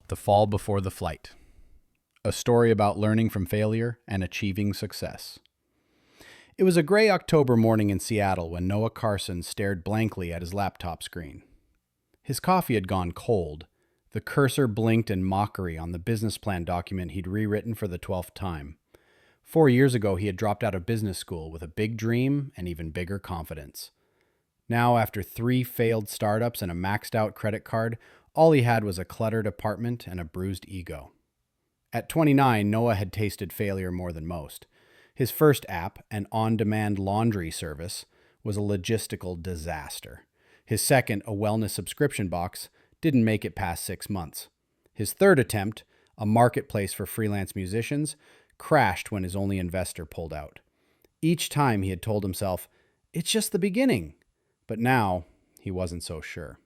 The Fall Before the Flight. A story about learning from failure and achieving success. It was a gray October morning in Seattle when Noah Carson stared blankly at his laptop screen. His coffee had gone cold. The cursor blinked in mockery on the business plan document he'd rewritten for the 12th time. 4 years ago, he had dropped out of business school with a big dream and even bigger confidence. Now, after 3 failed startups and a maxed-out credit card, all he had was a cluttered apartment and a bruised ego. At 29, Noah had tasted failure more than most. His first app, an on-demand laundry service, was a logistical disaster. His second, a wellness subscription box, didn't make it past 6 months. His third attempt, a marketplace for freelance musicians, crashed when his only investor pulled out. Each time he had told himself, "It's just the beginning." But now, he wasn't so sure.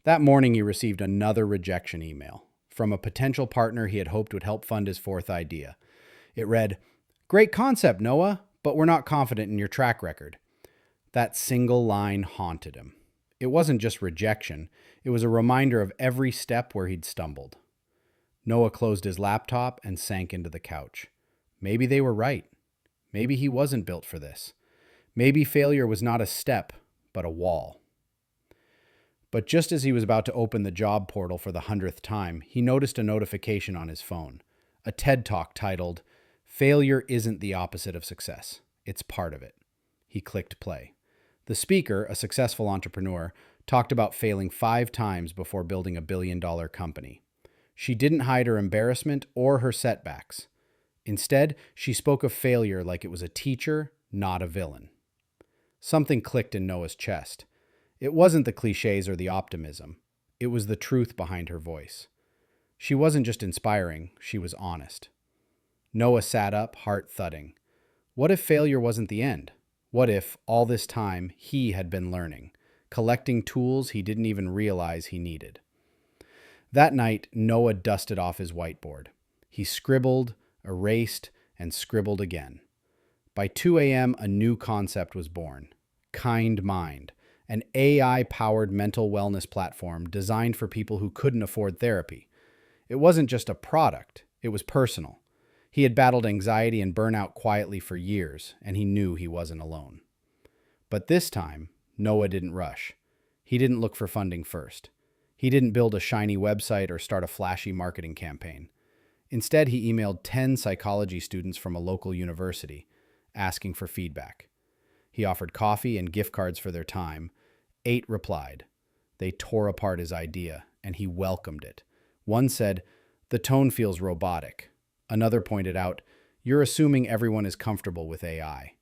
That morning, he received another rejection email from a potential partner he had hoped would help fund his 4th idea. It read, "Great concept, Noah, but we're not confident in your track record." That single line haunted him. It wasn't just rejection. It was a reminder of every step where he'd stumbled. Noah closed his laptop and sank into the couch. Maybe they were right. Maybe he wasn't built for this. Maybe failure was not a step, but a wall. But just as he was about to open the job portal for the 100th time, he noticed a notification on his phone. A TED Talk titled, "Failure Isn't the Opposite of Success. It's Part of It." He clicked play. The speaker, a successful entrepreneur, talked about failing 5 times before building a billion-dollar company. She didn't hide her embarrassment or her setbacks. Instead, she spoke of failure like it was a teacher, not a villain. Something clicked in Noah's chest. It wasn't the cliches or the optimism. It was the truth behind her voice. She wasn't just inspiring, she was honest. Noah sat up, heart thudding. What if failure wasn't the end? What if, all this time, he had been learning, collecting tools he didn't even realize he needed? That night, Noah dusted off his whiteboard. He scribbled, erased, and scribbled again. By 2 a.m., a new concept was born. KindMind, an AI-powered mental wellness platform designed for people who couldn't afford therapy. It wasn't just a product, it was personal. He had battled anxiety and burnout quietly for years, and he knew he wasn't alone. But this time, Noah didn't rush. He didn't look for funding first. He didn't build a shiny website or start a flashy marketing campaign. Instead, he emailed 10 psychology students from a local university, asking for feedback. He offered coffee and gift cards for their time. 8 replied. They tore apart his idea, and he welcomed it. One said, "The tone feels robotic." Another pointed out, "You're assuming everyone is comfortable with AI."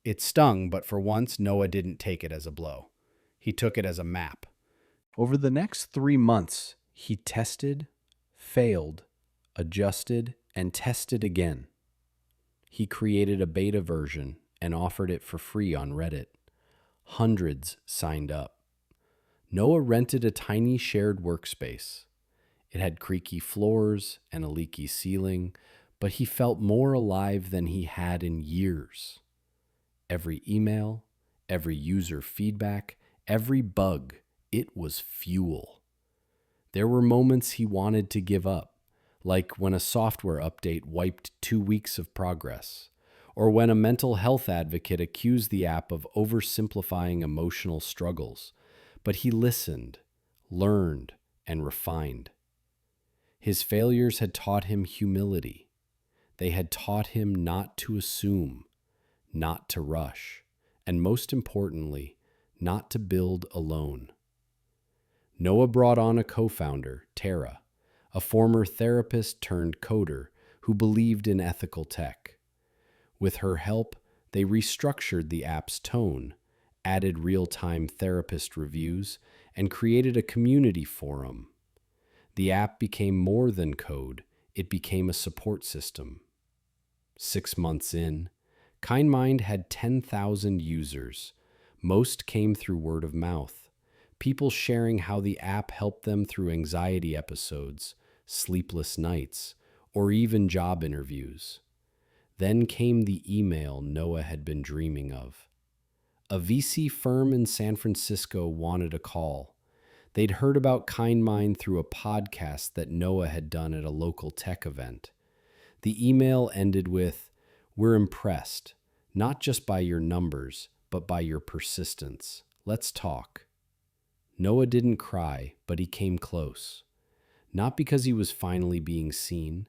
It stung, but for once, Noah didn't take it as a blow. He took it as a map. Over the next 3 months, he tested, failed, adjusted, and tested again. He created a beta version and offered it for free on Reddit. Hundreds signed up. Noah rented a tiny shared workspace. It had creaky floors and a leaky ceiling, but he felt more alive than he had in years. Every email, every user feedback, every bug, it was fuel. There were moments he wanted to give up, like when a software update wiped 2 weeks of progress, or when a mental health advocate accused the app of oversimplifying emotional struggles. But he listened, learned, and refined. His failures had taught him humility. They had taught him not to assume, not to rush, and most importantly, not to build alone. Noah brought on a co-founder, Tara, a former therapist turned coder who believed in ethical tech. With her help, they restructured the app's tone, added real-time therapist reviews, and created a community forum. The app became more than code, it became a support system. 6 months in, KindMind had 10,000 users. Most came through word of mouth, people sharing how the app helped them through anxiety episodes, sleepless nights, or even job interviews. Then came the email Noah had been dreaming of. A VC firm in San Francisco wanted a call. They'd heard about KindMind through a podcast that Noah had done at a local tech event. The email ended with, "We're impressed, not just by your numbers, but by your persistence. Let's talk." Noah didn't cry, but he came close. Not because he was finally being seen,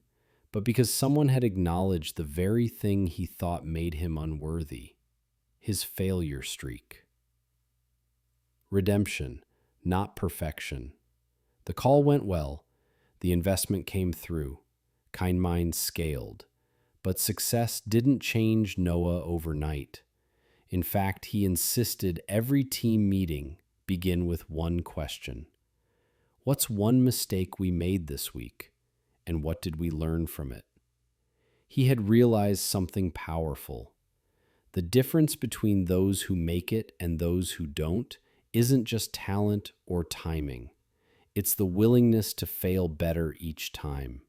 but because someone had acknowledged the very thing he thought made him unworthy: his failure streak. Redemption, not perfection. The call went well. The investment came through. KindMind scaled. But success didn't change Noah overnight. In fact, he insisted every team meeting begin with one question: what's one mistake we made this week, and what did we learn from it? He had realized something powerful. The difference between those who make it and those who don't isn't just talent or timing. It's the willingness to fail better each time.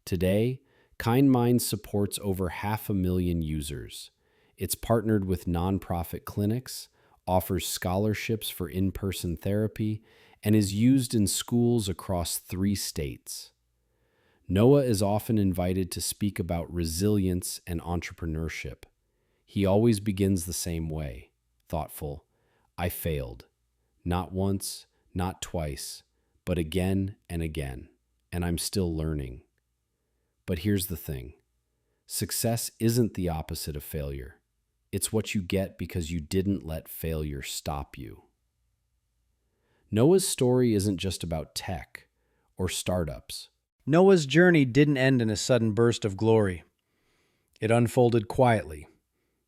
Today, KindMind supports over 500,000 users. It's partnered with nonprofit clinics, offers scholarships for in-person therapy, and is used in schools across 3 states. Noah is often invited to speak about resilience and entrepreneurship. He always begins the same way: thoughtful. "I failed. Not once, not twice, but again and again, and I'm still learning." But here's the thing: success isn't the opposite of failure. It's what you get because you didn't let failure stop you. Noah's story isn't just about tech or startups. Noah's journey didn't end in a sudden burst of glory. It unfolded quietly,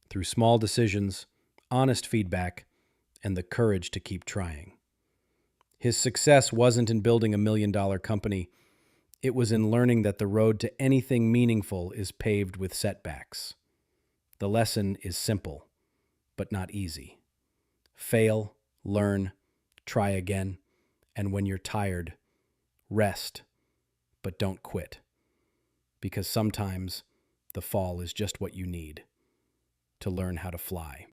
through small decisions, honest feedback, and the courage to keep trying. His success wasn't in building a $1 million company. It was in learning that the road to anything meaningful is paved with setbacks. The lesson is simple, but not easy. Fail, learn, try again, and when you're tired, rest, but don't quit. Because sometimes the fall is just what you need to learn how to fly.